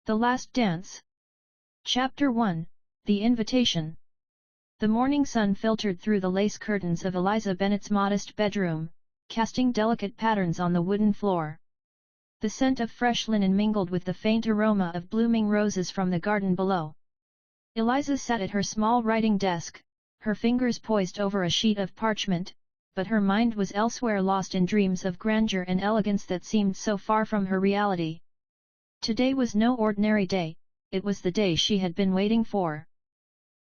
The Last Dance. Chapter 1, The Invitation. The morning sun filtered through the lace curtains of Eliza Bennett's modest bedroom, casting delicate patterns on the wooden floor. The scent of fresh linen mingled with the faint aroma of blooming roses from the garden below. Eliza sat at her small writing desk, her fingers poised over a sheet of parchment, but her mind was elsewhere, lost in dreams of grandeur and elegance that seemed so far from her reality. Today was no ordinary day, it was the day she had been waiting for.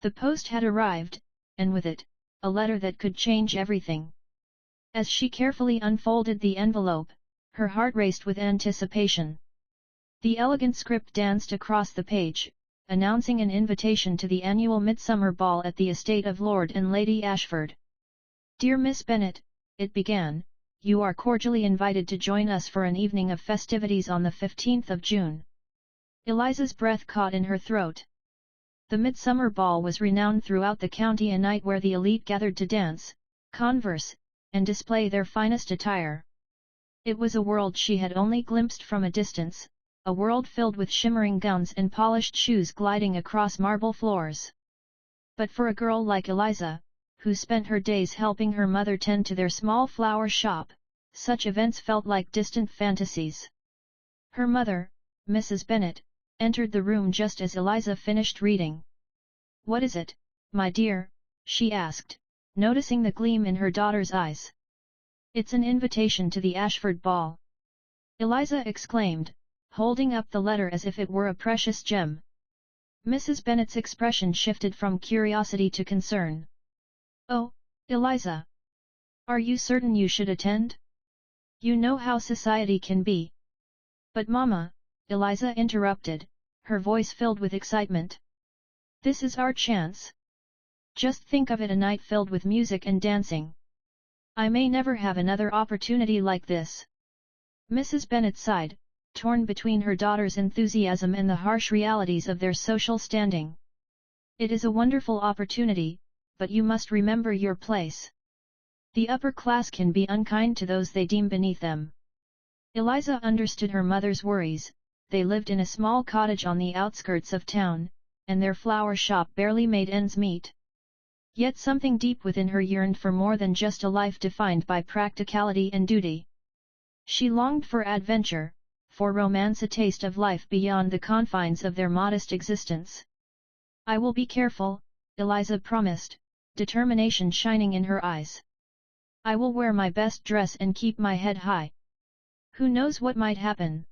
The post had arrived, and with it, a letter that could change everything. As she carefully unfolded the envelope, her heart raced with anticipation. The elegant script danced across the page, announcing an invitation to the annual midsummer ball at the estate of Lord and Lady Ashford. "Dear Miss Bennet," it began, "you are cordially invited to join us for an evening of festivities on the 15th of June. Eliza's breath caught in her throat. The midsummer ball was renowned throughout the county, a night where the elite gathered to dance, converse, and display their finest attire. It was a world she had only glimpsed from a distance, a world filled with shimmering gowns and polished shoes gliding across marble floors. But for a girl like Eliza, who spent her days helping her mother tend to their small flower shop, such events felt like distant fantasies. Her mother, Mrs. Bennet, entered the room just as Eliza finished reading. "What is it, my dear?" she asked, noticing the gleam in her daughter's eyes. "It's an invitation to the Ashford ball," Eliza exclaimed, holding up the letter as if it were a precious gem. Mrs. Bennet's expression shifted from curiosity to concern. "Oh, Eliza! Are you certain you should attend? You know how society can be." "But Mama," Eliza interrupted, her voice filled with excitement. "This is our chance. Just think of it, a night filled with music and dancing. I may never have another opportunity like this." Mrs. Bennet sighed, torn between her daughter's enthusiasm and the harsh realities of their social standing. "It is a wonderful opportunity, but you must remember your place. The upper class can be unkind to those they deem beneath them." Eliza understood her mother's worries. They lived in a small cottage on the outskirts of town, and their flower shop barely made ends meet. Yet something deep within her yearned for more than just a life defined by practicality and duty. She longed for adventure, for romance, a taste of life beyond the confines of their modest existence. "I will be careful," Eliza promised, determination shining in her eyes. "I will wear my best dress and keep my head high. Who knows what might happen?"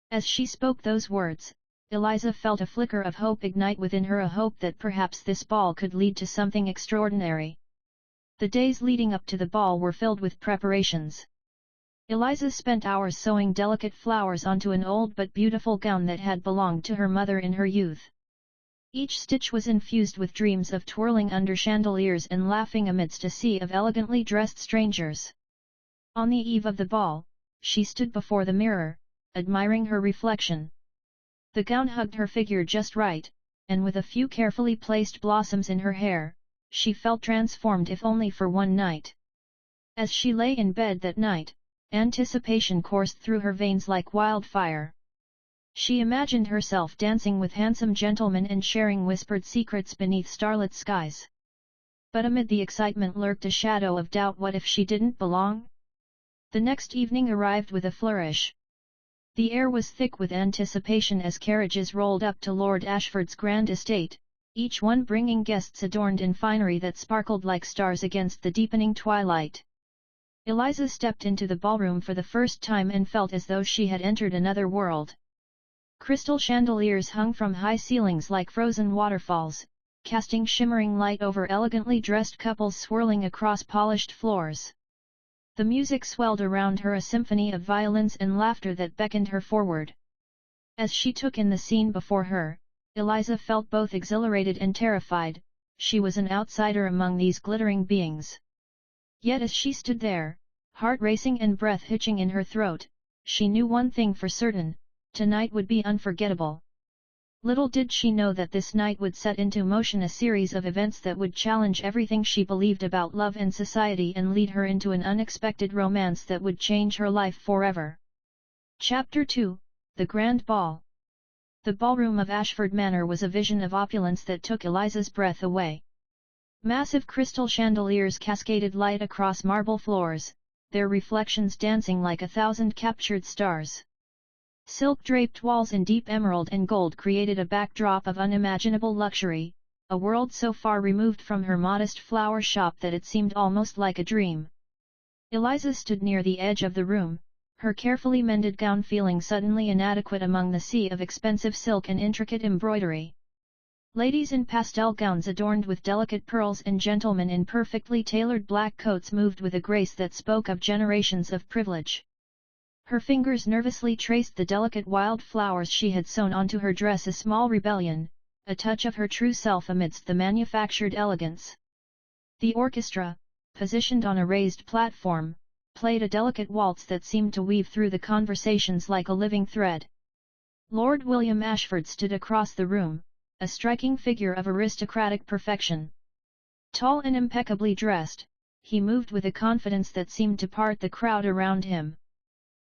As she spoke those words, Eliza felt a flicker of hope ignite within her, a hope that perhaps this ball could lead to something extraordinary. The days leading up to the ball were filled with preparations. Eliza spent hours sewing delicate flowers onto an old but beautiful gown that had belonged to her mother in her youth. Each stitch was infused with dreams of twirling under chandeliers and laughing amidst a sea of elegantly dressed strangers. On the eve of the ball, she stood before the mirror, admiring her reflection. The gown hugged her figure just right, and with a few carefully placed blossoms in her hair, she felt transformed if only for one night. As she lay in bed that night, anticipation coursed through her veins like wildfire. She imagined herself dancing with handsome gentlemen and sharing whispered secrets beneath starlit skies. But amid the excitement lurked a shadow of doubt. What if she didn't belong? The next evening arrived with a flourish. The air was thick with anticipation as carriages rolled up to Lord Ashford's grand estate, each one bringing guests adorned in finery that sparkled like stars against the deepening twilight. Eliza stepped into the ballroom for the first time and felt as though she had entered another world. Crystal chandeliers hung from high ceilings like frozen waterfalls, casting shimmering light over elegantly dressed couples swirling across polished floors. The music swelled around her, a symphony of violins and laughter that beckoned her forward. As she took in the scene before her, Eliza felt both exhilarated and terrified. She was an outsider among these glittering beings. Yet as she stood there, heart racing and breath hitching in her throat, she knew one thing for certain: tonight would be unforgettable. Little did she know that this night would set into motion a series of events that would challenge everything she believed about love and society and lead her into an unexpected romance that would change her life forever. Chapter 2, The Grand Ball. The ballroom of Ashford Manor was a vision of opulence that took Eliza's breath away. Massive crystal chandeliers cascaded light across marble floors, their reflections dancing like 1,000 captured stars. Silk-draped walls in deep emerald and gold created a backdrop of unimaginable luxury, a world so far removed from her modest flower shop that it seemed almost like a dream. Eliza stood near the edge of the room, her carefully mended gown feeling suddenly inadequate among the sea of expensive silk and intricate embroidery. Ladies in pastel gowns adorned with delicate pearls and gentlemen in perfectly tailored black coats moved with a grace that spoke of generations of privilege. Her fingers nervously traced the delicate wild flowers she had sewn onto her dress, a small rebellion, a touch of her true self amidst the manufactured elegance. The orchestra, positioned on a raised platform, played a delicate waltz that seemed to weave through the conversations like a living thread. Lord William Ashford stood across the room, a striking figure of aristocratic perfection. Tall and impeccably dressed, he moved with a confidence that seemed to part the crowd around him.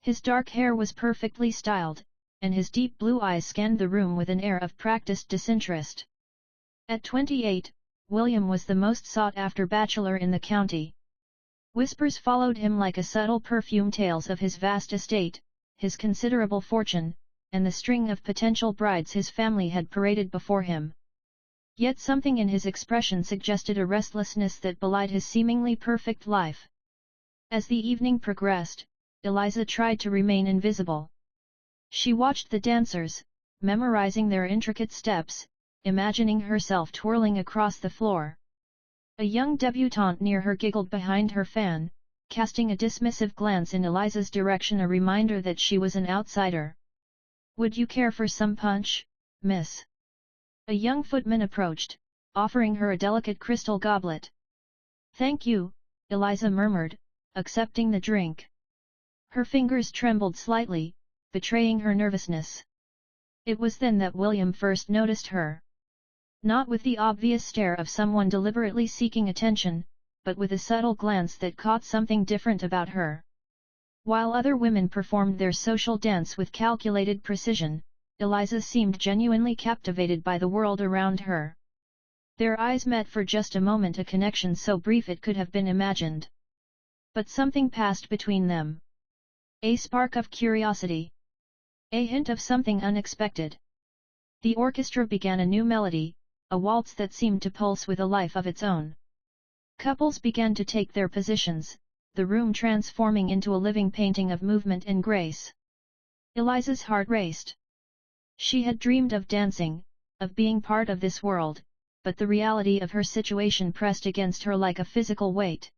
His dark hair was perfectly styled, and his deep blue eyes scanned the room with an air of practiced disinterest. At 28, William was the most sought-after bachelor in the county. Whispers followed him like a subtle perfume, tales of his vast estate, his considerable fortune, and the string of potential brides his family had paraded before him. Yet something in his expression suggested a restlessness that belied his seemingly perfect life. As the evening progressed, Eliza tried to remain invisible. She watched the dancers, memorizing their intricate steps, imagining herself twirling across the floor. A young debutante near her giggled behind her fan, casting a dismissive glance in Eliza's direction, a reminder that she was an outsider. "Would you care for some punch, miss?" A young footman approached, offering her a delicate crystal goblet. "Thank you," Eliza murmured, accepting the drink. Her fingers trembled slightly, betraying her nervousness. It was then that William first noticed her. Not with the obvious stare of someone deliberately seeking attention, but with a subtle glance that caught something different about her. While other women performed their social dance with calculated precision, Eliza seemed genuinely captivated by the world around her. Their eyes met for just a moment, a connection so brief it could have been imagined. But something passed between them. A spark of curiosity. A hint of something unexpected. The orchestra began a new melody, a waltz that seemed to pulse with a life of its own. Couples began to take their positions, the room transforming into a living painting of movement and grace. Eliza's heart raced. She had dreamed of dancing, of being part of this world, but the reality of her situation pressed against her like a physical weight.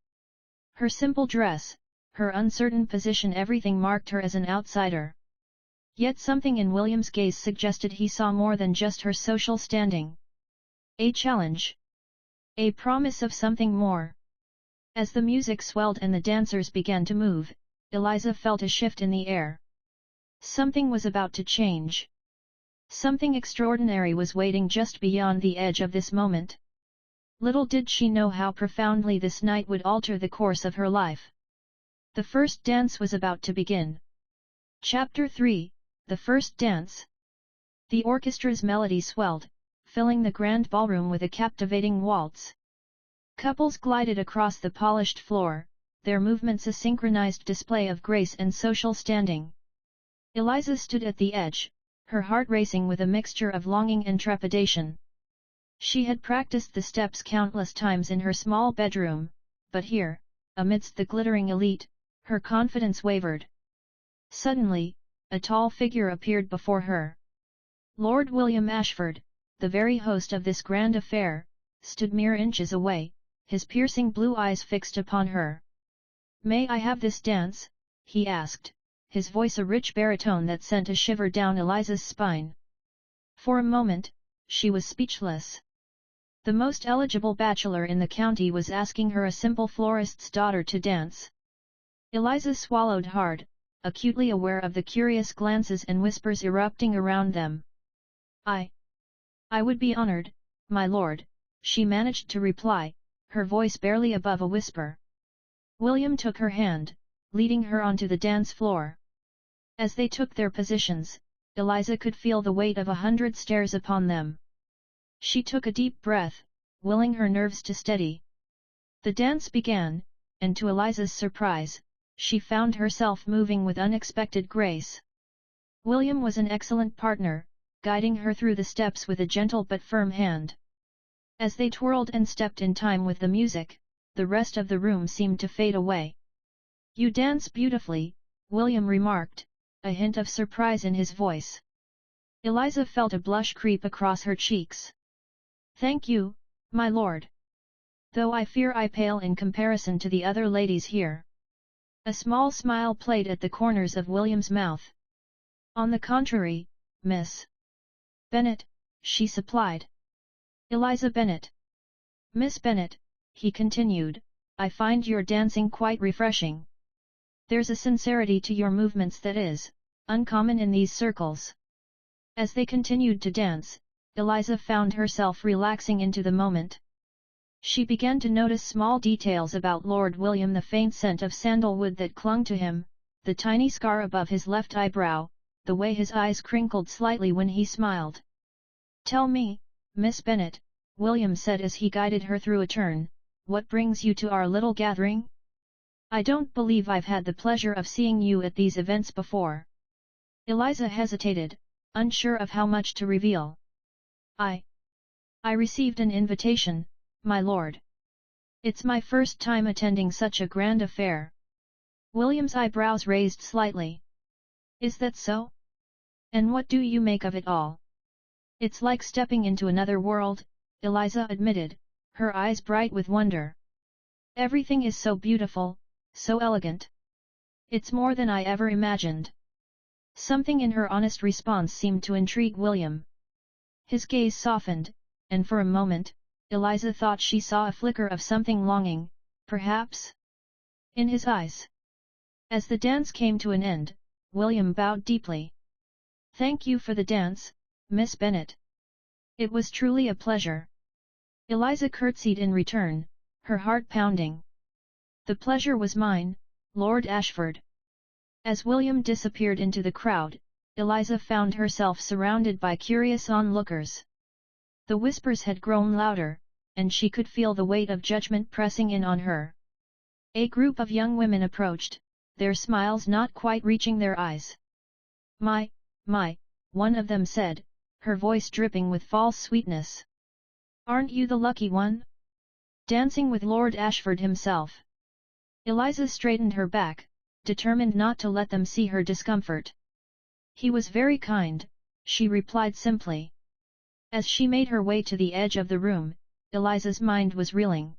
Her simple dress, her uncertain position, everything marked her as an outsider. Yet something in William's gaze suggested he saw more than just her social standing. A challenge. A promise of something more. As the music swelled and the dancers began to move, Eliza felt a shift in the air. Something was about to change. Something extraordinary was waiting just beyond the edge of this moment. Little did she know how profoundly this night would alter the course of her life. The first dance was about to begin. Chapter 3, The First Dance. The orchestra's melody swelled, filling the grand ballroom with a captivating waltz. Couples glided across the polished floor, their movements a synchronized display of grace and social standing. Eliza stood at the edge, her heart racing with a mixture of longing and trepidation. She had practiced the steps countless times in her small bedroom, but here, amidst the glittering elite, her confidence wavered. Suddenly, a tall figure appeared before her. Lord William Ashford, the very host of this grand affair, stood mere inches away, his piercing blue eyes fixed upon her. "May I have this dance?" he asked, his voice a rich baritone that sent a shiver down Eliza's spine. For a moment, she was speechless. The most eligible bachelor in the county was asking her, a simple florist's daughter, to dance. Eliza swallowed hard, acutely aware of the curious glances and whispers erupting around them. I would be honored, my lord," she managed to reply, her voice barely above a whisper. William took her hand, leading her onto the dance floor. As they took their positions, Eliza could feel the weight of 100 stares upon them. She took a deep breath, willing her nerves to steady. The dance began, and to Eliza's surprise, she found herself moving with unexpected grace. William was an excellent partner, guiding her through the steps with a gentle but firm hand. As they twirled and stepped in time with the music, the rest of the room seemed to fade away. "You dance beautifully," William remarked, a hint of surprise in his voice. Eliza felt a blush creep across her cheeks. "Thank you, my lord. Though I fear I pale in comparison to the other ladies here." A small smile played at the corners of William's mouth. "On the contrary, Miss Bennett," she supplied. "Eliza Bennett." "Miss Bennett," he continued, "I find your dancing quite refreshing. There's a sincerity to your movements that is uncommon in these circles." As they continued to dance, Eliza found herself relaxing into the moment. She began to notice small details about Lord William: the faint scent of sandalwood that clung to him, the tiny scar above his left eyebrow, the way his eyes crinkled slightly when he smiled. "Tell me, Miss Bennett," William said as he guided her through a turn, "what brings you to our little gathering? I don't believe I've had the pleasure of seeing you at these events before." Eliza hesitated, unsure of how much to reveal. I received an invitation, my lord. It's my first time attending such a grand affair." William's eyebrows raised slightly. "Is that so? And what do you make of it all?" "It's like stepping into another world," Eliza admitted, her eyes bright with wonder. "Everything is so beautiful, so elegant. It's more than I ever imagined." Something in her honest response seemed to intrigue William. His gaze softened, and for a moment, Eliza thought she saw a flicker of something longing, perhaps, in his eyes. As the dance came to an end, William bowed deeply. "Thank you for the dance, Miss Bennett. It was truly a pleasure." Eliza curtsied in return, her heart pounding. "The pleasure was mine, Lord Ashford." As William disappeared into the crowd, Eliza found herself surrounded by curious onlookers. The whispers had grown louder, and she could feel the weight of judgment pressing in on her. A group of young women approached, their smiles not quite reaching their eyes. My, one of them said, her voice dripping with false sweetness. "Aren't you the lucky one? Dancing with Lord Ashford himself." Eliza straightened her back, determined not to let them see her discomfort. "He was very kind," she replied simply. As she made her way to the edge of the room, Eliza's mind was reeling.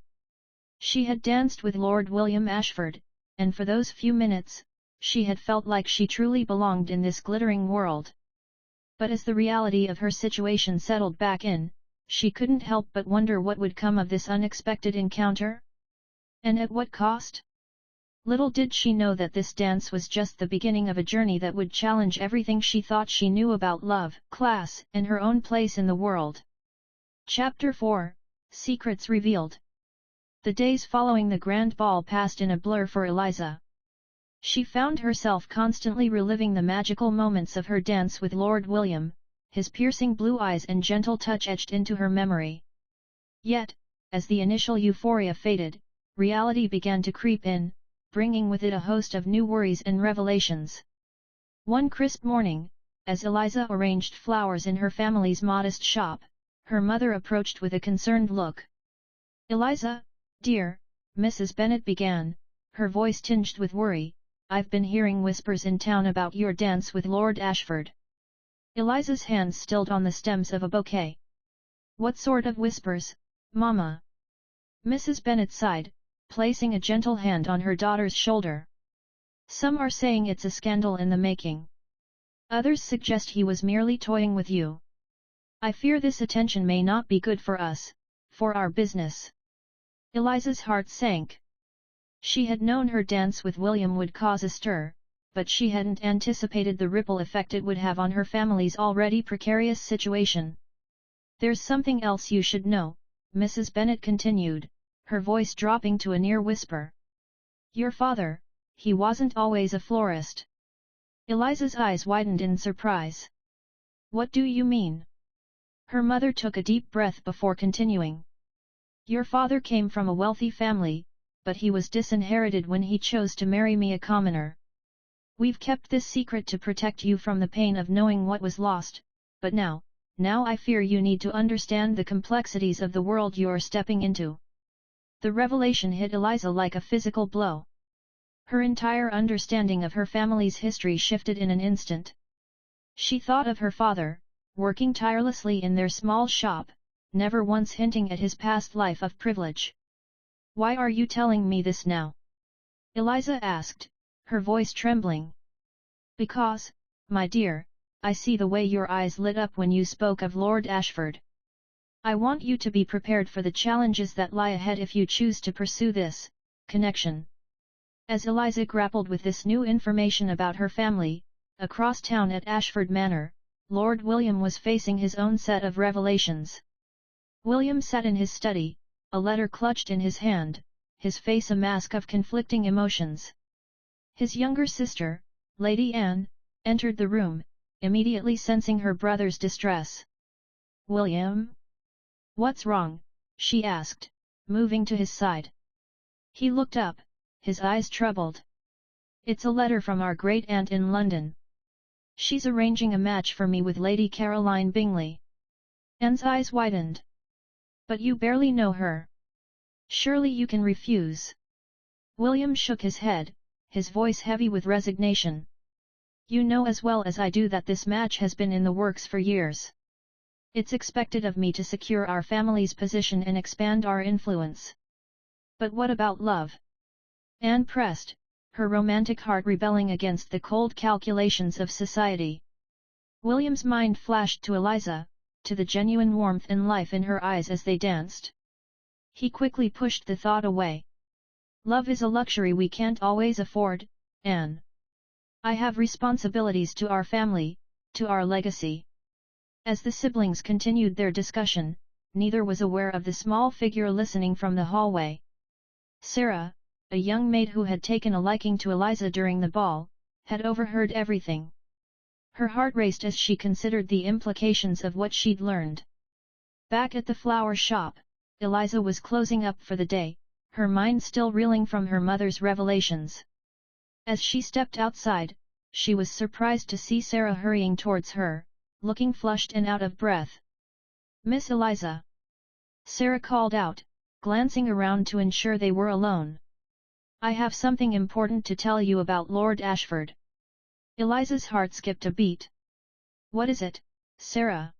She had danced with Lord William Ashford, and for those few minutes, she had felt like she truly belonged in this glittering world. But as the reality of her situation settled back in, she couldn't help but wonder what would come of this unexpected encounter? And at what cost? Little did she know that this dance was just the beginning of a journey that would challenge everything she thought she knew about love, class, and her own place in the world. Chapter 4: Secrets Revealed. The days following the grand ball passed in a blur for Eliza. She found herself constantly reliving the magical moments of her dance with Lord William, his piercing blue eyes and gentle touch etched into her memory. Yet, as the initial euphoria faded, reality began to creep in, bringing with it a host of new worries and revelations. One crisp morning, as Eliza arranged flowers in her family's modest shop, her mother approached with a concerned look. "Eliza, dear," Mrs. Bennett began, her voice tinged with worry, "I've been hearing whispers in town about your dance with Lord Ashford." Eliza's hands stilled on the stems of a bouquet. "What sort of whispers, Mama?" Mrs. Bennett sighed, placing a gentle hand on her daughter's shoulder. "Some are saying it's a scandal in the making. Others suggest he was merely toying with you. I fear this attention may not be good for us, for our business." Eliza's heart sank. She had known her dance with William would cause a stir, but she hadn't anticipated the ripple effect it would have on her family's already precarious situation. "There's something else you should know," Mrs. Bennett continued, her voice dropping to a near whisper. "Your father, he wasn't always a florist." Eliza's eyes widened in surprise. What do you mean? Her mother took a deep breath before continuing. Your father came from a wealthy family, but he was disinherited when he chose to marry me, a commoner. We've kept this secret to protect you from the pain of knowing what was lost, but now I fear you need to understand the complexities of the world you're stepping into. The revelation hit Eliza like a physical blow. Her entire understanding of her family's history shifted in an instant. She thought of her father, working tirelessly in their small shop, never once hinting at his past life of privilege. Why are you telling me this now? Eliza asked, her voice trembling. Because, my dear, I see the way your eyes lit up when you spoke of Lord Ashford. I want you to be prepared for the challenges that lie ahead if you choose to pursue this connection. As Eliza grappled with this new information about her family, across town at Ashford Manor, Lord William was facing his own set of revelations. William sat in his study, a letter clutched in his hand, his face a mask of conflicting emotions. His younger sister, Lady Anne, entered the room, immediately sensing her brother's distress. William? What's wrong? She asked, moving to his side. He looked up, his eyes troubled. It's a letter from our great-aunt in London. She's arranging a match for me with Lady Caroline Bingley. Anne's eyes widened. But you barely know her. Surely you can refuse. William shook his head, his voice heavy with resignation. You know as well as I do that this match has been in the works for years. It's expected of me to secure our family's position and expand our influence. But what about love? Anne pressed, her romantic heart rebelling against the cold calculations of society. William's mind flashed to Eliza, to the genuine warmth and life in her eyes as they danced. He quickly pushed the thought away. Love is a luxury we can't always afford, Anne. I have responsibilities to our family, to our legacy. As the siblings continued their discussion, neither was aware of the small figure listening from the hallway. Sarah, a young maid who had taken a liking to Eliza during the ball, had overheard everything. Her heart raced as she considered the implications of what she'd learned. Back at the flower shop, Eliza was closing up for the day, her mind still reeling from her mother's revelations. As she stepped outside, she was surprised to see Sarah hurrying towards her, looking flushed and out of breath. Miss Eliza! Sarah called out, glancing around to ensure they were alone. I have something important to tell you about Lord Ashford. Eliza's heart skipped a beat. What is it, Sarah?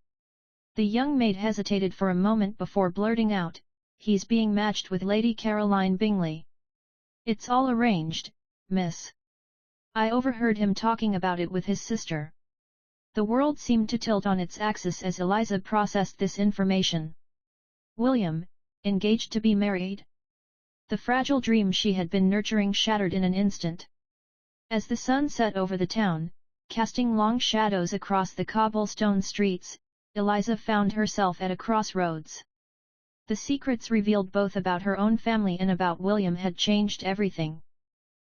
The young maid hesitated for a moment before blurting out, he's being matched with Lady Caroline Bingley. It's all arranged, miss. I overheard him talking about it with his sister. The world seemed to tilt on its axis as Eliza processed this information. William, engaged to be married? The fragile dream she had been nurturing shattered in an instant. As the sun set over the town, casting long shadows across the cobblestone streets, Eliza found herself at a crossroads. The secrets revealed both about her own family and about William had changed everything.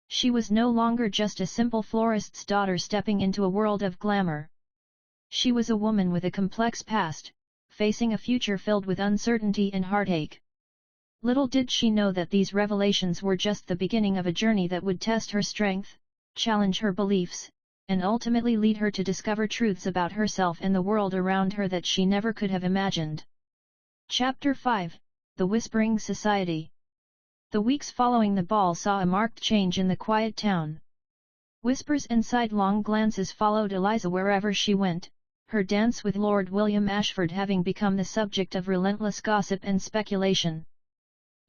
She was no longer just a simple florist's daughter stepping into a world of glamour. She was a woman with a complex past, facing a future filled with uncertainty and heartache. Little did she know that these revelations were just the beginning of a journey that would test her strength, challenge her beliefs, and ultimately lead her to discover truths about herself and the world around her that she never could have imagined. Chapter 5, The Whispering Society. The weeks following the ball saw a marked change in the quiet town. Whispers and sidelong glances followed Eliza wherever she went, her dance with Lord William Ashford having become the subject of relentless gossip and speculation.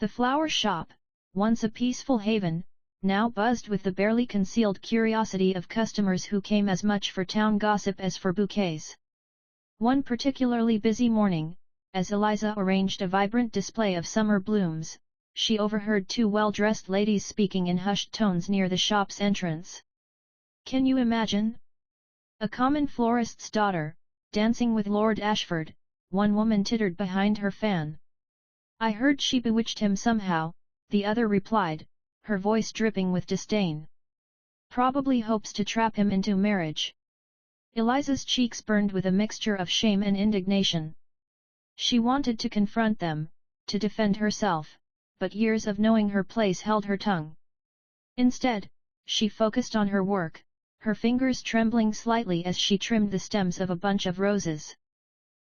The flower shop, once a peaceful haven, now buzzed with the barely concealed curiosity of customers who came as much for town gossip as for bouquets. One particularly busy morning, as Eliza arranged a vibrant display of summer blooms, she overheard two well-dressed ladies speaking in hushed tones near the shop's entrance. Can you imagine? A common florist's daughter, dancing with Lord Ashford, one woman tittered behind her fan. I heard she bewitched him somehow, the other replied, her voice dripping with disdain. Probably hopes to trap him into marriage. Eliza's cheeks burned with a mixture of shame and indignation. She wanted to confront them, to defend herself, but years of knowing her place held her tongue. Instead, she focused on her work, her fingers trembling slightly as she trimmed the stems of a bunch of roses.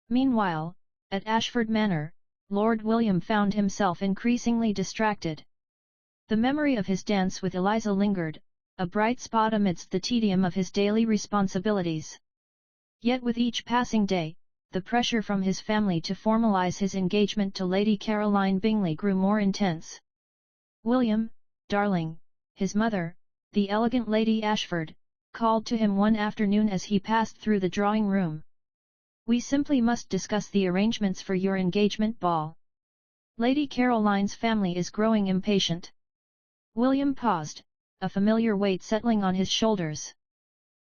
Meanwhile, at Ashford Manor, Lord William found himself increasingly distracted. The memory of his dance with Eliza lingered, a bright spot amidst the tedium of his daily responsibilities. Yet with each passing day, the pressure from his family to formalize his engagement to Lady Caroline Bingley grew more intense. "William, darling," his mother, the elegant Lady Ashford, called to him one afternoon as he passed through the drawing room. "We simply must discuss the arrangements for your engagement ball. Lady Caroline's family is growing impatient." William paused, a familiar weight settling on his shoulders.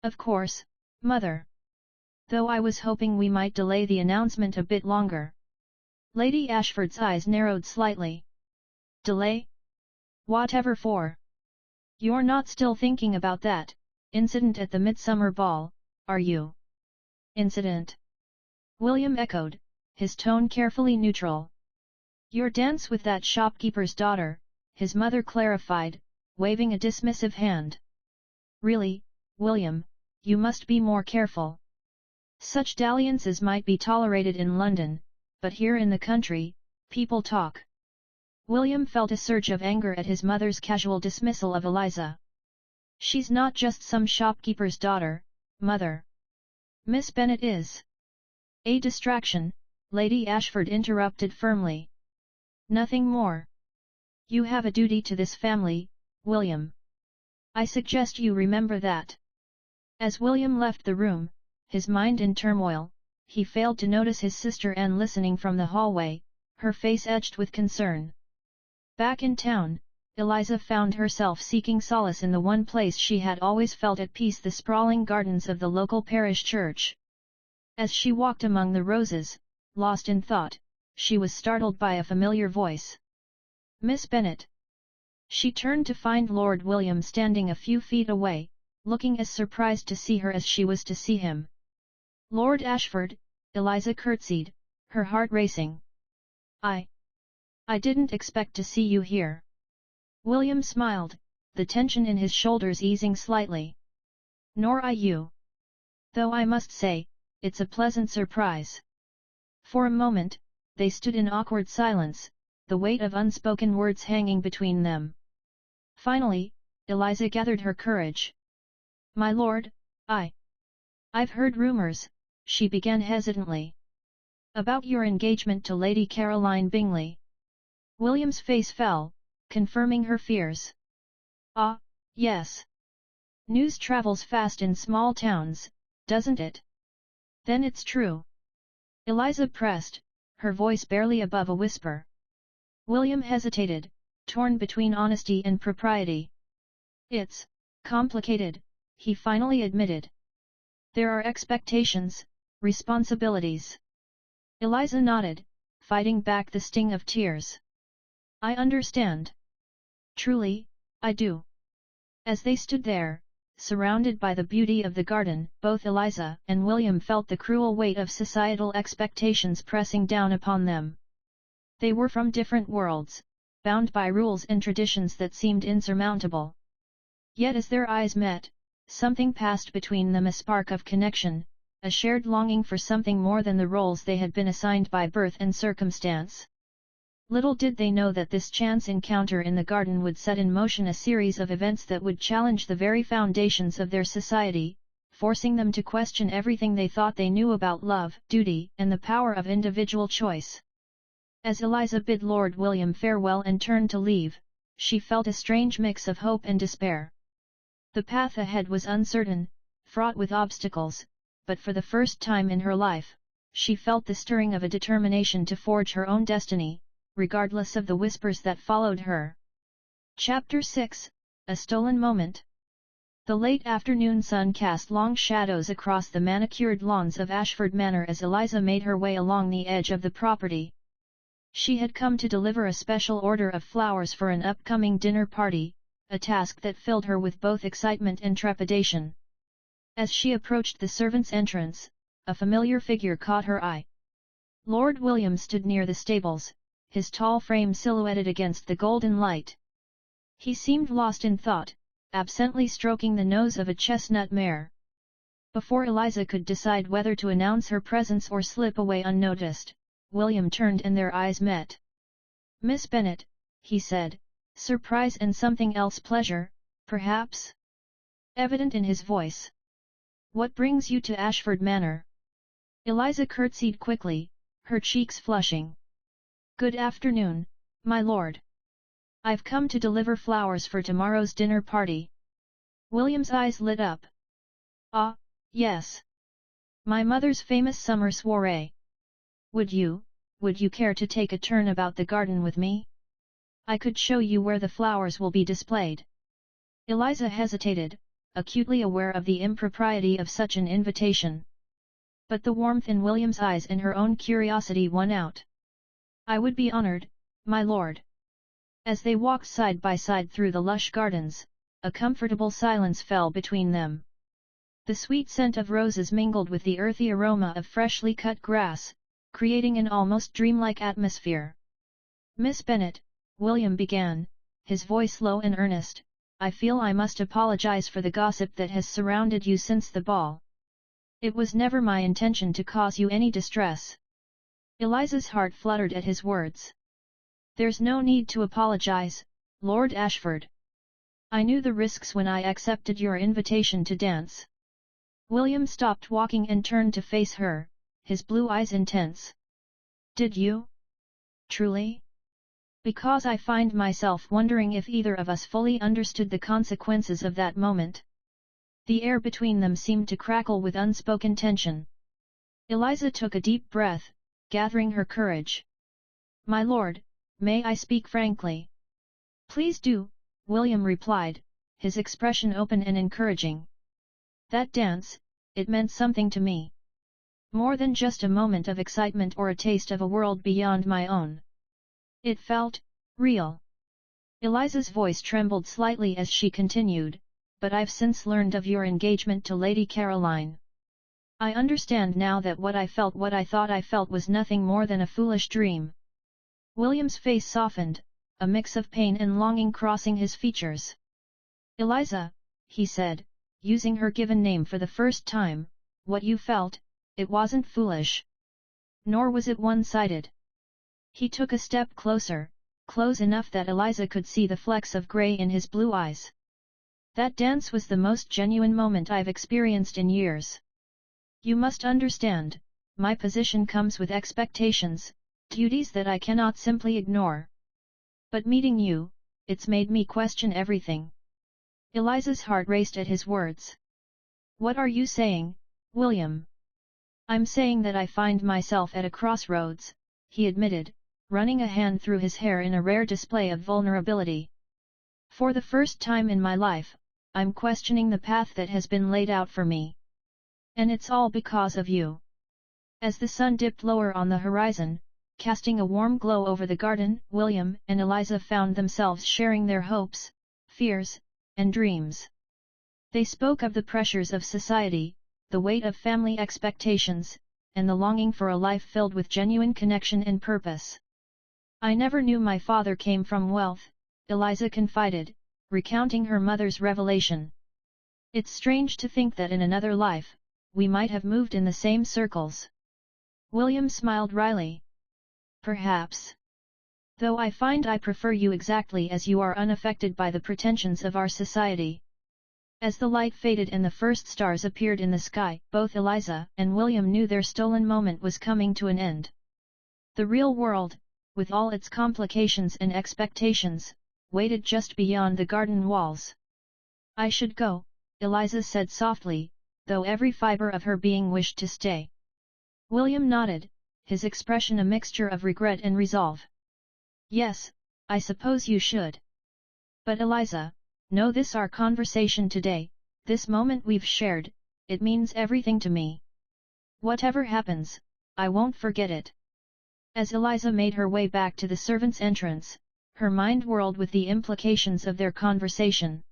"Of course, mother. Though I was hoping we might delay the announcement a bit longer." Lady Ashford's eyes narrowed slightly. "Delay? Whatever for? You're not still thinking about that incident at the midsummer ball, are you?" "Incident?" William echoed, his tone carefully neutral. "Your dance with that shopkeeper's daughter," his mother clarified, waving a dismissive hand. "Really, William, you must be more careful. Such dalliances might be tolerated in London, but here in the country, people talk." William felt a surge of anger at his mother's casual dismissal of Eliza. "She's not just some shopkeeper's daughter, mother. Miss Bennet is." "A distraction," Lady Ashford interrupted firmly. "Nothing more. You have a duty to this family, William. I suggest you remember that." As William left the room, his mind in turmoil, he failed to notice his sister Anne listening from the hallway, her face etched with concern. Back in town, Eliza found herself seeking solace in the one place she had always felt at peace, the sprawling gardens of the local parish church. As she walked among the roses, lost in thought, she was startled by a familiar voice. "Miss Bennet." She turned to find Lord William standing a few feet away, looking as surprised to see her as she was to see him. "Lord Ashford," Eliza curtsied, her heart racing. I didn't expect to see you here." William smiled, the tension in his shoulders easing slightly. "Nor I you. Though I must say, it's a pleasant surprise." For a moment, they stood in awkward silence, the weight of unspoken words hanging between them. Finally, Eliza gathered her courage. "My lord, I've heard rumors," she began hesitantly. "About your engagement to Lady Caroline Bingley." William's face fell, confirming her fears. "Ah, yes. News travels fast in small towns, doesn't it? Then it's true." Eliza pressed, her voice barely above a whisper. William hesitated, torn between honesty and propriety. "It's complicated," he finally admitted. "There are expectations, responsibilities." Eliza nodded, fighting back the sting of tears. "I understand. Truly, I do." As they stood there, surrounded by the beauty of the garden, both Eliza and William felt the cruel weight of societal expectations pressing down upon them. They were from different worlds, bound by rules and traditions that seemed insurmountable. Yet as their eyes met, something passed between them, a spark of connection, a shared longing for something more than the roles they had been assigned by birth and circumstance. Little did they know that this chance encounter in the garden would set in motion a series of events that would challenge the very foundations of their society, forcing them to question everything they thought they knew about love, duty, and the power of individual choice. As Eliza bid Lord William farewell and turned to leave, she felt a strange mix of hope and despair. The path ahead was uncertain, fraught with obstacles, but for the first time in her life, she felt the stirring of a determination to forge her own destiny, regardless of the whispers that followed her. Chapter 6, A Stolen Moment. The late afternoon sun cast long shadows across the manicured lawns of Ashford Manor as Eliza made her way along the edge of the property. She had come to deliver a special order of flowers for an upcoming dinner party, a task that filled her with both excitement and trepidation. As she approached the servants' entrance, a familiar figure caught her eye. Lord William stood near the stables, his tall frame silhouetted against the golden light. He seemed lost in thought, absently stroking the nose of a chestnut mare. Before Eliza could decide whether to announce her presence or slip away unnoticed, William turned and their eyes met. "Miss Bennet," he said, surprise and something else, pleasure, perhaps, evident in his voice. "What brings you to Ashford Manor?" Eliza curtsied quickly, her cheeks flushing. "Good afternoon, my lord. I've come to deliver flowers for tomorrow's dinner party." William's eyes lit up. "Ah, yes. My mother's famous summer soiree. Would you care to take a turn about the garden with me? I could show you where the flowers will be displayed." Eliza hesitated, acutely aware of the impropriety of such an invitation. But the warmth in William's eyes and her own curiosity won out. "I would be honored, my lord." As they walked side by side through the lush gardens, a comfortable silence fell between them. The sweet scent of roses mingled with the earthy aroma of freshly cut grass, creating an almost dreamlike atmosphere. "Miss Bennet," William began, his voice low and earnest, "I feel I must apologize for the gossip that has surrounded you since the ball. It was never my intention to cause you any distress." Eliza's heart fluttered at his words. "There's no need to apologize, Lord Ashford. I knew the risks when I accepted your invitation to dance." William stopped walking and turned to face her, his blue eyes intense. "Did you? Truly? Because I find myself wondering if either of us fully understood the consequences of that moment." The air between them seemed to crackle with unspoken tension. Eliza took a deep breath, gathering her courage. "My lord, may I speak frankly?" "Please do," William replied, his expression open and encouraging. "That dance, it meant something to me. More than just a moment of excitement or a taste of a world beyond my own. It felt real." Eliza's voice trembled slightly as she continued, "But I've since learned of your engagement to Lady Caroline. I understand now that what I thought I felt was nothing more than a foolish dream." William's face softened, a mix of pain and longing crossing his features. "Eliza," he said, using her given name for the first time, "what you felt, it wasn't foolish. Nor was it one-sided." He took a step closer, close enough that Eliza could see the flecks of grey in his blue eyes. "That dance was the most genuine moment I've experienced in years. You must understand, my position comes with expectations, duties that I cannot simply ignore. But meeting you, it's made me question everything." Eliza's heart raced at his words. "What are you saying, William?" "I'm saying that I find myself at a crossroads," he admitted, running a hand through his hair in a rare display of vulnerability. "For the first time in my life, I'm questioning the path that has been laid out for me. And it's all because of you." As the sun dipped lower on the horizon, casting a warm glow over the garden, William and Eliza found themselves sharing their hopes, fears, and dreams. They spoke of the pressures of society, the weight of family expectations, and the longing for a life filled with genuine connection and purpose. "I never knew my father came from wealth," Eliza confided, recounting her mother's revelation. "It's strange to think that in another life, we might have moved in the same circles." William smiled wryly. "Perhaps. Though I find I prefer you exactly as you are, unaffected by the pretensions of our society." As the light faded and the first stars appeared in the sky, both Eliza and William knew their stolen moment was coming to an end. The real world, with all its complications and expectations, waited just beyond the garden walls. "I should go," Eliza said softly, though every fibre of her being wished to stay. William nodded, his expression a mixture of regret and resolve. "Yes, I suppose you should. But Eliza, know this: our conversation today, this moment we've shared, it means everything to me. Whatever happens, I won't forget it." As Eliza made her way back to the servants' entrance, her mind whirled with the implications of their conversation.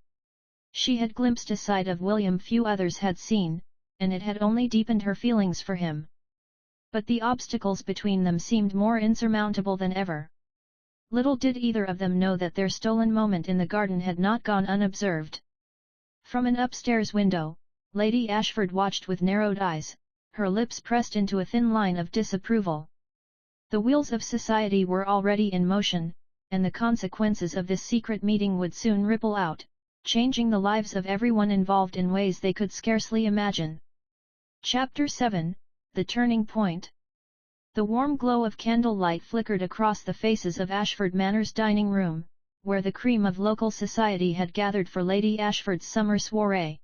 She had glimpsed a side of William few others had seen, and it had only deepened her feelings for him. But the obstacles between them seemed more insurmountable than ever. Little did either of them know that their stolen moment in the garden had not gone unobserved. From an upstairs window, Lady Ashford watched with narrowed eyes, her lips pressed into a thin line of disapproval. The wheels of society were already in motion, and the consequences of this secret meeting would soon ripple out, changing the lives of everyone involved in ways they could scarcely imagine. Chapter 7, The Turning Point. The warm glow of candlelight flickered across the faces of Ashford Manor's dining room, where the cream of local society had gathered for Lady Ashford's summer soiree.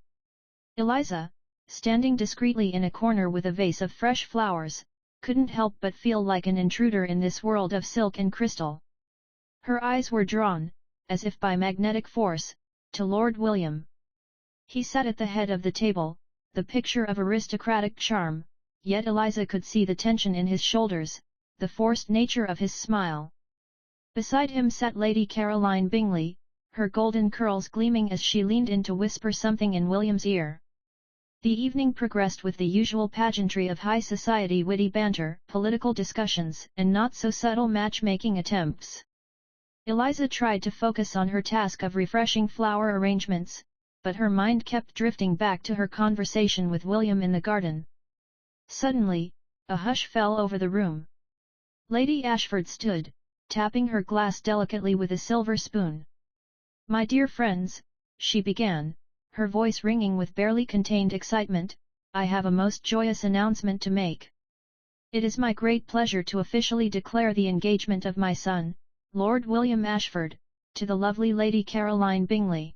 Eliza, standing discreetly in a corner with a vase of fresh flowers, couldn't help but feel like an intruder in this world of silk and crystal. Her eyes were drawn, as if by magnetic force, to Lord William. He sat at the head of the table, the picture of aristocratic charm, yet Eliza could see the tension in his shoulders, the forced nature of his smile. Beside him sat Lady Caroline Bingley, her golden curls gleaming as she leaned in to whisper something in William's ear. The evening progressed with the usual pageantry of high society witty banter, political discussions, and not-so-subtle matchmaking attempts. Eliza tried to focus on her task of refreshing flower arrangements, but her mind kept drifting back to her conversation with William in the garden. Suddenly, a hush fell over the room. Lady Ashford stood, tapping her glass delicately with a silver spoon. "My dear friends," she began, her voice ringing with barely contained excitement, "I have a most joyous announcement to make. It is my great pleasure to officially declare the engagement of my son, Lord William Ashford, to the lovely Lady Caroline Bingley."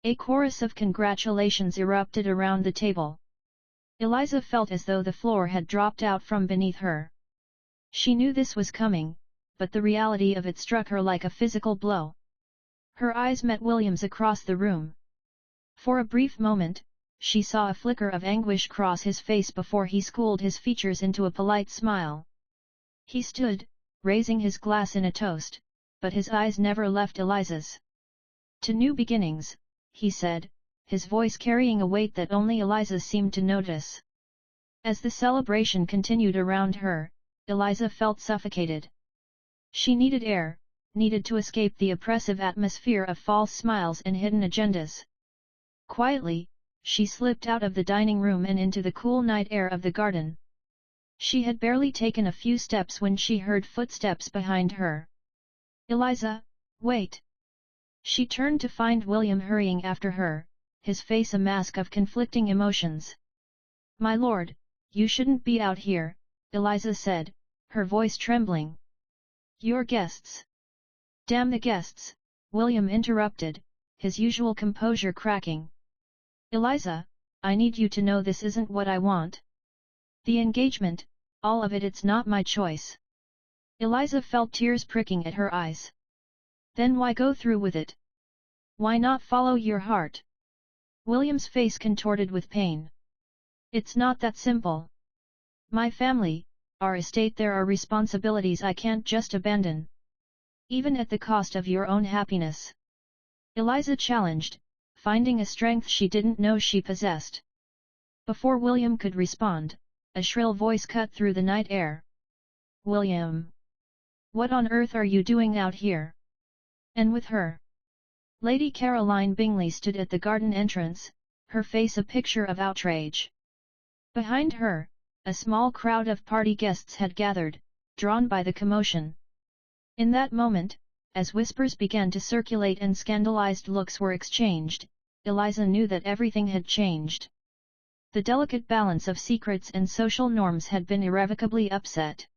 A chorus of congratulations erupted around the table. Eliza felt as though the floor had dropped out from beneath her. She knew this was coming, but the reality of it struck her like a physical blow. Her eyes met William's across the room. For a brief moment, she saw a flicker of anguish cross his face before he schooled his features into a polite smile. He stood, raising his glass in a toast, but his eyes never left Eliza's. "To new beginnings," he said, his voice carrying a weight that only Eliza seemed to notice. As the celebration continued around her, Eliza felt suffocated. She needed air, needed to escape the oppressive atmosphere of false smiles and hidden agendas. Quietly, she slipped out of the dining room and into the cool night air of the garden. She had barely taken a few steps when she heard footsteps behind her. "Eliza, wait!" She turned to find William hurrying after her, his face a mask of conflicting emotions. "My lord, you shouldn't be out here," Eliza said, her voice trembling. "Your guests." "Damn the guests," William interrupted, his usual composure cracking. "Eliza, I need you to know this isn't what I want. The engagement, all of it, it's not my choice." Eliza felt tears pricking at her eyes. "Then why go through with it? Why not follow your heart?" William's face contorted with pain. "It's not that simple. My family, our estate, there are responsibilities I can't just abandon. Even at the cost of your own happiness." Eliza challenged, finding a strength she didn't know she possessed. Before William could respond, a shrill voice cut through the night air. "William! What on earth are you doing out here?" And with her, Lady Caroline Bingley stood at the garden entrance, her face a picture of outrage. Behind her, a small crowd of party guests had gathered, drawn by the commotion. In that moment, as whispers began to circulate and scandalized looks were exchanged, Eliza knew that everything had changed. The delicate balance of secrets and social norms had been irrevocably upset.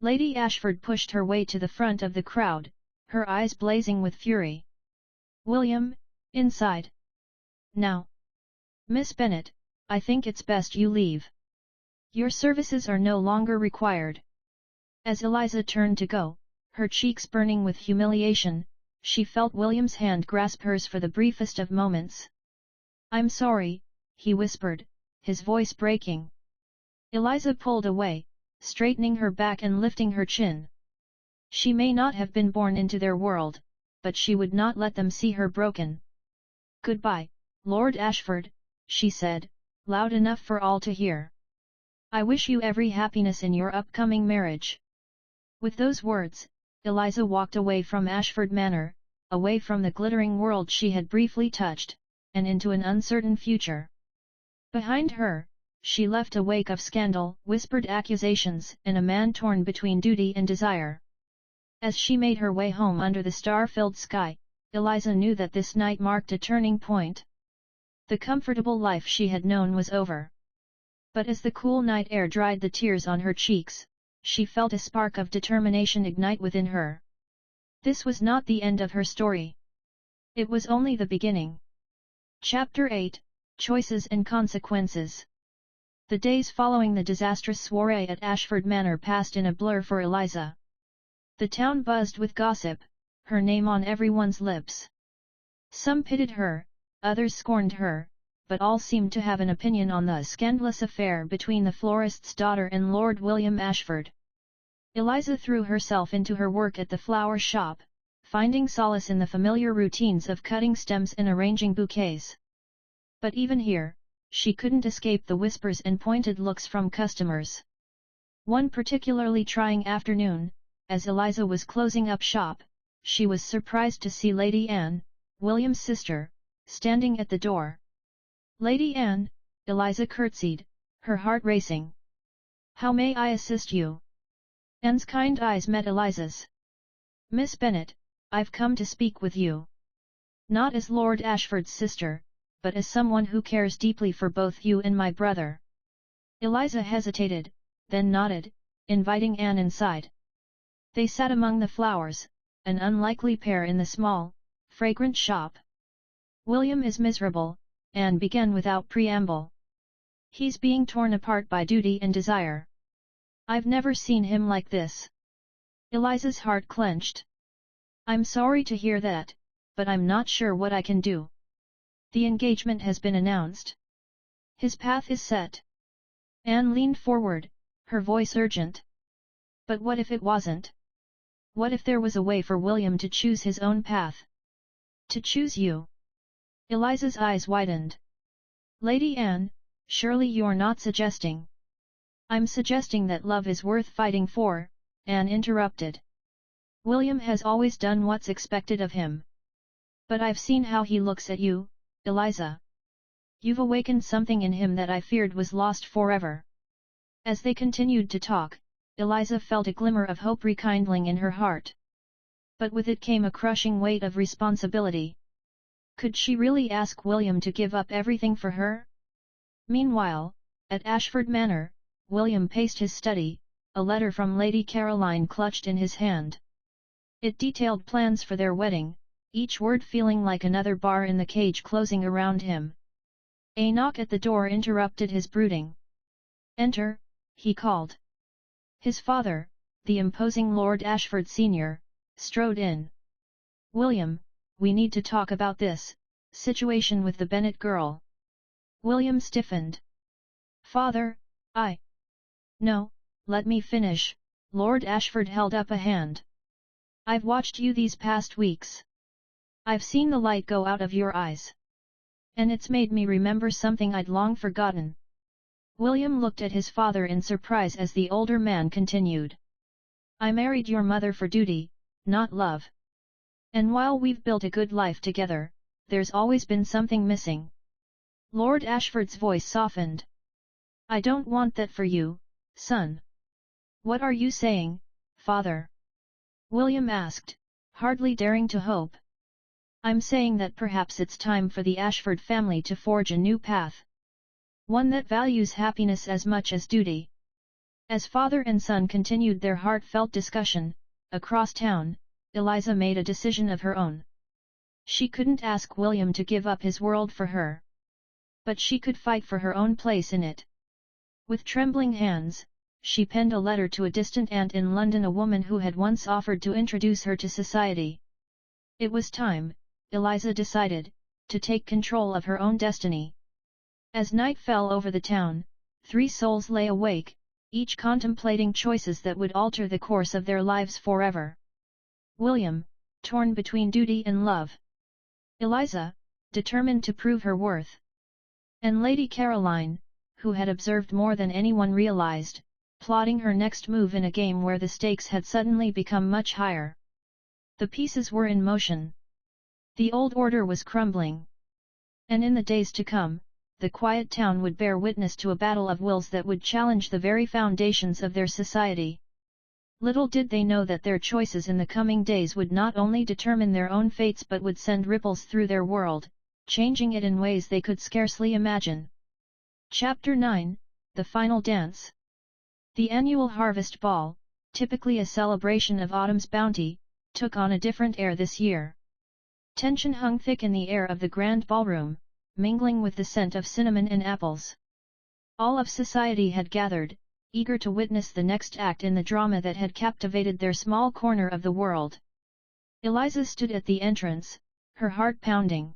Lady Ashford pushed her way to the front of the crowd, her eyes blazing with fury. "William, inside! Now! Miss Bennett, I think it's best you leave. Your services are no longer required." As Eliza turned to go, her cheeks burning with humiliation, she felt William's hand grasp hers for the briefest of moments. "I'm sorry," he whispered, his voice breaking. Eliza pulled away, straightening her back and lifting her chin. She may not have been born into their world, but she would not let them see her broken. "Goodbye, Lord Ashford," she said, loud enough for all to hear. "I wish you every happiness in your upcoming marriage." With those words, Eliza walked away from Ashford Manor, away from the glittering world she had briefly touched, and into an uncertain future. Behind her, she left a wake of scandal, whispered accusations, and a man torn between duty and desire. As she made her way home under the star-filled sky, Eliza knew that this night marked a turning point. The comfortable life she had known was over. But as the cool night air dried the tears on her cheeks, she felt a spark of determination ignite within her. This was not the end of her story. It was only the beginning. Chapter 8, Choices and Consequences. The days following the disastrous soiree at Ashford Manor passed in a blur for Eliza. The town buzzed with gossip, her name on everyone's lips. Some pitied her, others scorned her, but all seemed to have an opinion on the scandalous affair between the florist's daughter and Lord William Ashford. Eliza threw herself into her work at the flower shop, finding solace in the familiar routines of cutting stems and arranging bouquets. But even here, she couldn't escape the whispers and pointed looks from customers. One particularly trying afternoon, as Eliza was closing up shop, she was surprised to see Lady Anne, William's sister, standing at the door. "Lady Anne," Eliza curtsied, her heart racing. "How may I assist you?" Anne's kind eyes met Eliza's. "Miss Bennett, I've come to speak with you. Not as Lord Ashford's sister, but as someone who cares deeply for both you and my brother." Eliza hesitated, then nodded, inviting Anne inside. They sat among the flowers, an unlikely pair in the small, fragrant shop. "William is miserable," Anne began without preamble. "He's being torn apart by duty and desire. I've never seen him like this." Eliza's heart clenched. "I'm sorry to hear that, but I'm not sure what I can do. The engagement has been announced. His path is set." Anne leaned forward, her voice urgent. "But what if it wasn't? What if there was a way for William to choose his own path? To choose you?" Eliza's eyes widened. "Lady Anne, surely you're not suggesting—" "I'm suggesting that love is worth fighting for," Anne interrupted. "William has always done what's expected of him. But I've seen how he looks at you, Eliza. You've awakened something in him that I feared was lost forever." As they continued to talk, Eliza felt a glimmer of hope rekindling in her heart. But with it came a crushing weight of responsibility. Could she really ask William to give up everything for her? Meanwhile, at Ashford Manor, William paced his study, a letter from Lady Caroline clutched in his hand. It detailed plans for their wedding, each word feeling like another bar in the cage closing around him. A knock at the door interrupted his brooding. "Enter," he called. His father, the imposing Lord Ashford Sr., strode in. "William, we need to talk about this situation with the Bennett girl." William stiffened. "Father, No, let me finish," Lord Ashford held up a hand. "I've watched you these past weeks. I've seen the light go out of your eyes. And it's made me remember something I'd long forgotten." William looked at his father in surprise as the older man continued. "I married your mother for duty, not love. And while we've built a good life together, there's always been something missing." Lord Ashford's voice softened. "I don't want that for you, son." "What are you saying, father?" William asked, hardly daring to hope. "I'm saying that perhaps it's time for the Ashford family to forge a new path. One that values happiness as much as duty." As father and son continued their heartfelt discussion, across town, Eliza made a decision of her own. She couldn't ask William to give up his world for her. But she could fight for her own place in it. With trembling hands, she penned a letter to a distant aunt in London, a woman who had once offered to introduce her to society. It was time, Eliza decided, to take control of her own destiny. As night fell over the town, three souls lay awake, each contemplating choices that would alter the course of their lives forever. William, torn between duty and love. Eliza, determined to prove her worth. And Lady Caroline, who had observed more than anyone realized, plotting her next move in a game where the stakes had suddenly become much higher. The pieces were in motion. The old order was crumbling. And in the days to come, the quiet town would bear witness to a battle of wills that would challenge the very foundations of their society. Little did they know that their choices in the coming days would not only determine their own fates but would send ripples through their world, changing it in ways they could scarcely imagine. Chapter 9, The Final Dance. The annual harvest ball, typically a celebration of autumn's bounty, took on a different air this year. Tension hung thick in the air of the grand ballroom, mingling with the scent of cinnamon and apples. All of society had gathered, eager to witness the next act in the drama that had captivated their small corner of the world. Eliza stood at the entrance, her heart pounding.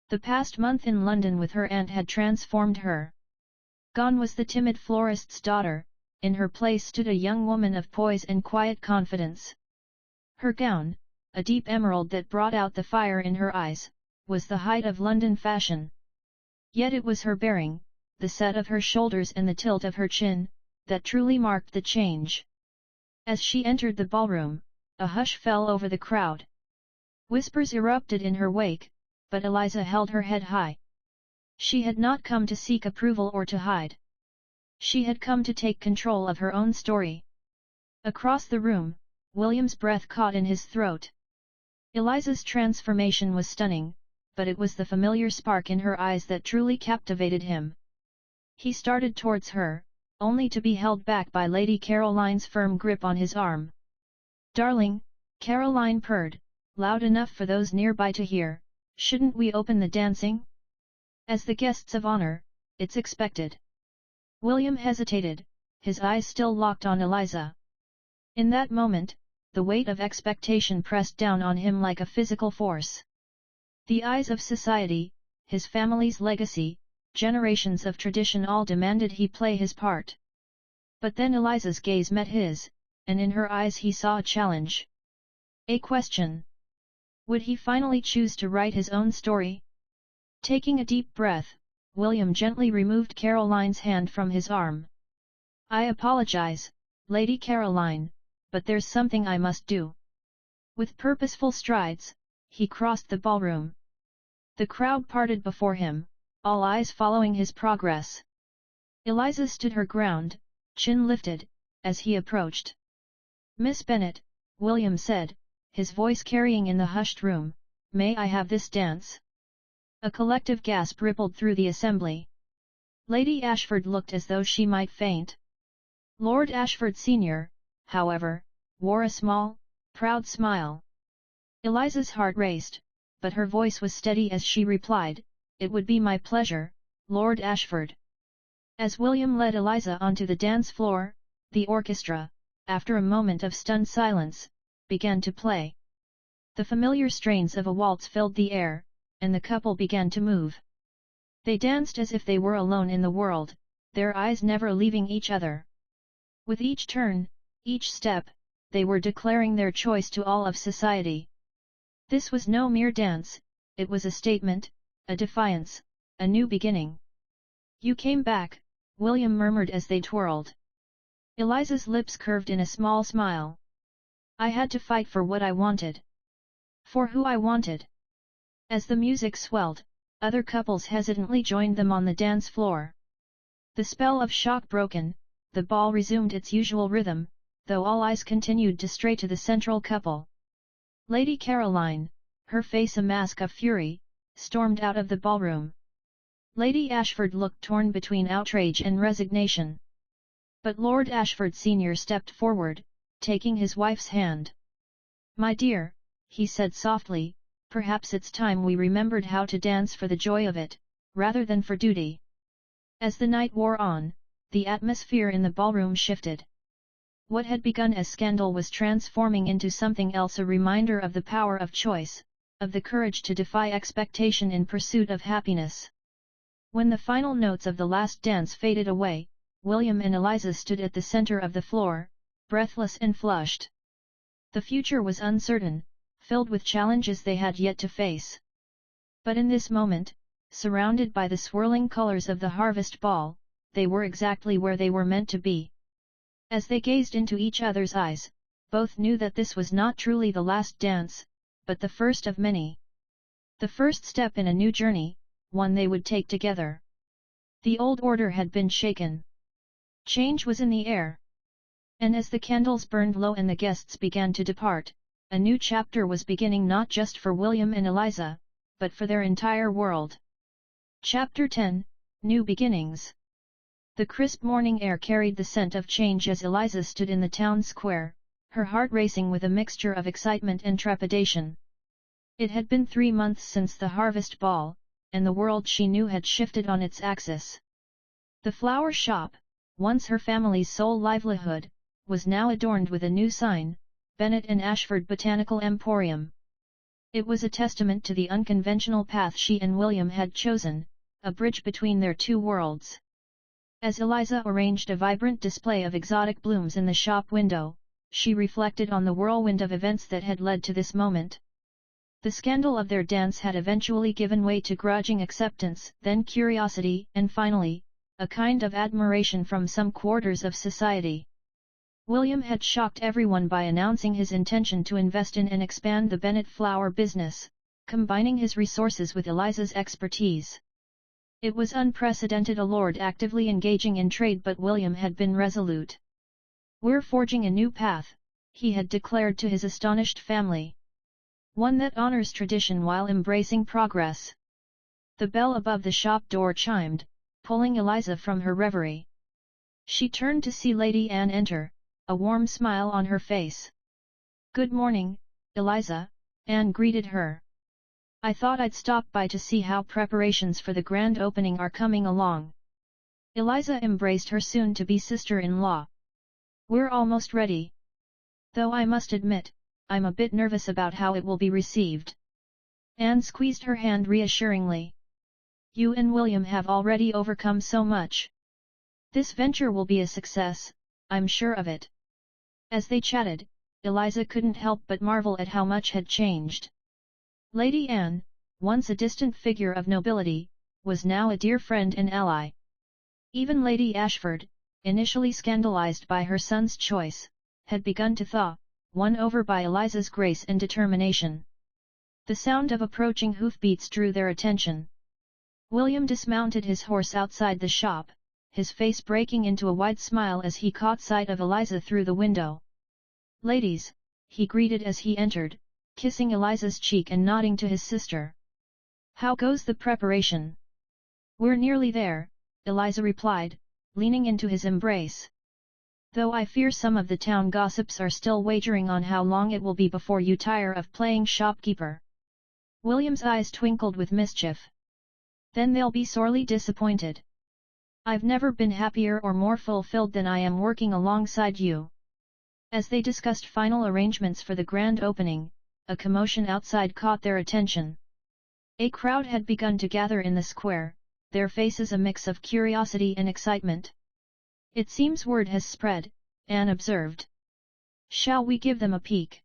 The past month in London with her aunt had transformed her. Gone was the timid florist's daughter, in her place stood a young woman of poise and quiet confidence. Her gown, a deep emerald that brought out the fire in her eyes, was the height of London fashion. Yet it was her bearing, the set of her shoulders and the tilt of her chin, that truly marked the change. As she entered the ballroom, a hush fell over the crowd. Whispers erupted in her wake, but Eliza held her head high. She had not come to seek approval or to hide. She had come to take control of her own story. Across the room, William's breath caught in his throat. Eliza's transformation was stunning, but it was the familiar spark in her eyes that truly captivated him. He started towards her, only to be held back by Lady Caroline's firm grip on his arm. "Darling," Caroline purred, loud enough for those nearby to hear, "shouldn't we open the dancing? As the guests of honor, it's expected." William hesitated, his eyes still locked on Eliza. In that moment, the weight of expectation pressed down on him like a physical force. The eyes of society, his family's legacy, generations of tradition all demanded he play his part. But then Eliza's gaze met his, and in her eyes he saw a challenge. A question. Would he finally choose to write his own story? Taking a deep breath, William gently removed Caroline's hand from his arm. "I apologize, Lady Caroline, but there's something I must do." With purposeful strides, he crossed the ballroom. The crowd parted before him, all eyes following his progress. Eliza stood her ground, chin lifted, as he approached. "Miss Bennett," William said, his voice carrying in the hushed room, "may I have this dance?" A collective gasp rippled through the assembly. Lady Ashford looked as though she might faint. Lord Ashford Sr., however, wore a small, proud smile. Eliza's heart raced, but her voice was steady as she replied, "It would be my pleasure, Lord Ashford." As William led Eliza onto the dance floor, the orchestra, after a moment of stunned silence, began to play. The familiar strains of a waltz filled the air, and the couple began to move. They danced as if they were alone in the world, their eyes never leaving each other. With each turn, each step, they were declaring their choice to all of society. This was no mere dance, it was a statement, a defiance, a new beginning. "You came back," William murmured as they twirled. Eliza's lips curved in a small smile. "I had to fight for what I wanted. For who I wanted." As the music swelled, other couples hesitantly joined them on the dance floor. The spell of shock broken, the ball resumed its usual rhythm, though all eyes continued to stray to the central couple. Lady Caroline, her face a mask of fury, stormed out of the ballroom. Lady Ashford looked torn between outrage and resignation. But Lord Ashford Sr. stepped forward, taking his wife's hand. "My dear," he said softly, "perhaps it's time we remembered how to dance for the joy of it, rather than for duty." As the night wore on, the atmosphere in the ballroom shifted. What had begun as scandal was transforming into something else, a reminder of the power of choice, of the courage to defy expectation in pursuit of happiness. When the final notes of the last dance faded away, William and Eliza stood at the center of the floor, breathless and flushed. The future was uncertain, filled with challenges they had yet to face. But in this moment, surrounded by the swirling colors of the harvest ball, they were exactly where they were meant to be. As they gazed into each other's eyes, both knew that this was not truly the last dance, but the first of many. The first step in a new journey, one they would take together. The old order had been shaken. Change was in the air. And as the candles burned low and the guests began to depart, a new chapter was beginning not just for William and Eliza, but for their entire world. Chapter 10, New Beginnings. The crisp morning air carried the scent of change as Eliza stood in the town square, her heart racing with a mixture of excitement and trepidation. It had been 3 months since the harvest ball, and the world she knew had shifted on its axis. The flower shop, once her family's sole livelihood, was now adorned with a new sign, Bennett and Ashford Botanical Emporium. It was a testament to the unconventional path she and William had chosen, a bridge between their two worlds. As Eliza arranged a vibrant display of exotic blooms in the shop window, she reflected on the whirlwind of events that had led to this moment. The scandal of their dance had eventually given way to grudging acceptance, then curiosity, and finally, a kind of admiration from some quarters of society. William had shocked everyone by announcing his intention to invest in and expand the Bennett flower business, combining his resources with Eliza's expertise. It was unprecedented, a lord actively engaging in trade, but William had been resolute. "We're forging a new path," he had declared to his astonished family. "One that honors tradition while embracing progress." The bell above the shop door chimed, pulling Eliza from her reverie. She turned to see Lady Anne enter, a warm smile on her face. "Good morning, Eliza," Anne greeted her. "I thought I'd stop by to see how preparations for the grand opening are coming along." Eliza embraced her soon-to-be sister-in-law. "We're almost ready. Though I must admit, I'm a bit nervous about how it will be received." Anne squeezed her hand reassuringly. "You and William have already overcome so much. This venture will be a success, I'm sure of it." As they chatted, Eliza couldn't help but marvel at how much had changed. Lady Anne, once a distant figure of nobility, was now a dear friend and ally. Even Lady Ashford, initially scandalized by her son's choice, had begun to thaw, won over by Eliza's grace and determination. The sound of approaching hoofbeats drew their attention. William dismounted his horse outside the shop, his face breaking into a wide smile as he caught sight of Eliza through the window. "Ladies," he greeted as he entered, kissing Eliza's cheek and nodding to his sister. "How goes the preparation?" "We're nearly there," Eliza replied, leaning into his embrace. "Though I fear some of the town gossips are still wagering on how long it will be before you tire of playing shopkeeper." William's eyes twinkled with mischief. "Then they'll be sorely disappointed. I've never been happier or more fulfilled than I am working alongside you." As they discussed final arrangements for the grand opening, a commotion outside caught their attention. A crowd had begun to gather in the square, their faces a mix of curiosity and excitement. "It seems word has spread," Anne observed. "Shall we give them a peek?"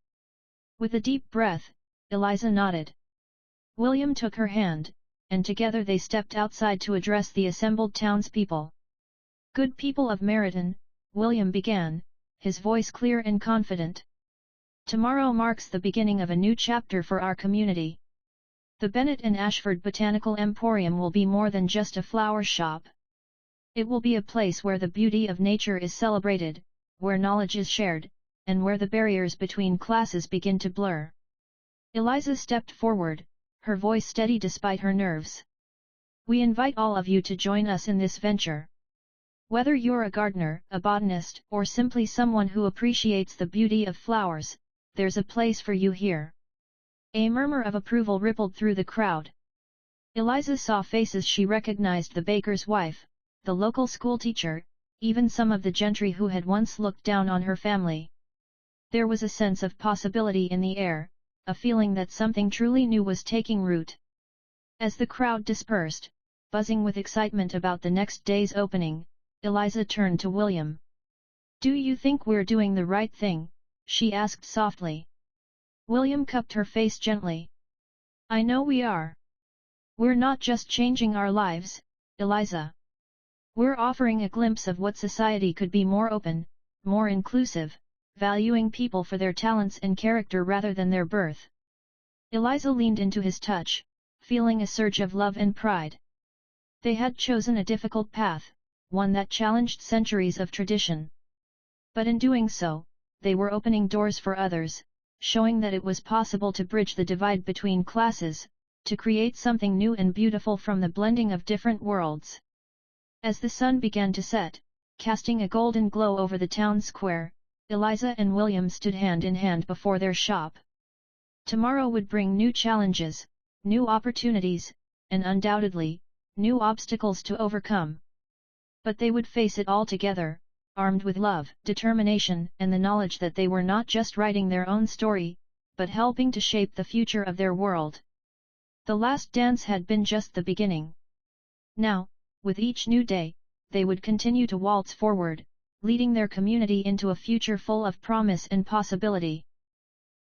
With a deep breath, Eliza nodded. William took her hand, and together they stepped outside to address the assembled townspeople. "Good people of Meryton," William began, his voice clear and confident. "Tomorrow marks the beginning of a new chapter for our community. The Bennett and Ashford Botanical Emporium will be more than just a flower shop. It will be a place where the beauty of nature is celebrated, where knowledge is shared, and where the barriers between classes begin to blur." Eliza stepped forward, her voice steady despite her nerves. "We invite all of you to join us in this venture. Whether you're a gardener, a botanist, or simply someone who appreciates the beauty of flowers, there's a place for you here." A murmur of approval rippled through the crowd. Eliza saw faces she recognized: the baker's wife, the local schoolteacher, even some of the gentry who had once looked down on her family. There was a sense of possibility in the air, a feeling that something truly new was taking root. As the crowd dispersed, buzzing with excitement about the next day's opening, Eliza turned to William. "Do you think we're doing the right thing?" she asked softly. William cupped her face gently. "I know we are. We're not just changing our lives, Eliza. We're offering a glimpse of what society could be: more open, more inclusive, valuing people for their talents and character rather than their birth. Eliza leaned into his touch, feeling a surge of love and pride. They had chosen a difficult path, one that challenged centuries of tradition. But in doing so, they were opening doors for others, showing that it was possible to bridge the divide between classes, to create something new and beautiful from the blending of different worlds. As the sun began to set, casting a golden glow over the town square, Eliza and William stood hand in hand before their shop. Tomorrow would bring new challenges, new opportunities, and undoubtedly, new obstacles to overcome. But they would face it all together, armed with love, determination, and the knowledge that they were not just writing their own story, but helping to shape the future of their world. The last dance had been just the beginning. Now, with each new day, they would continue to waltz forward, leading their community into a future full of promise and possibility.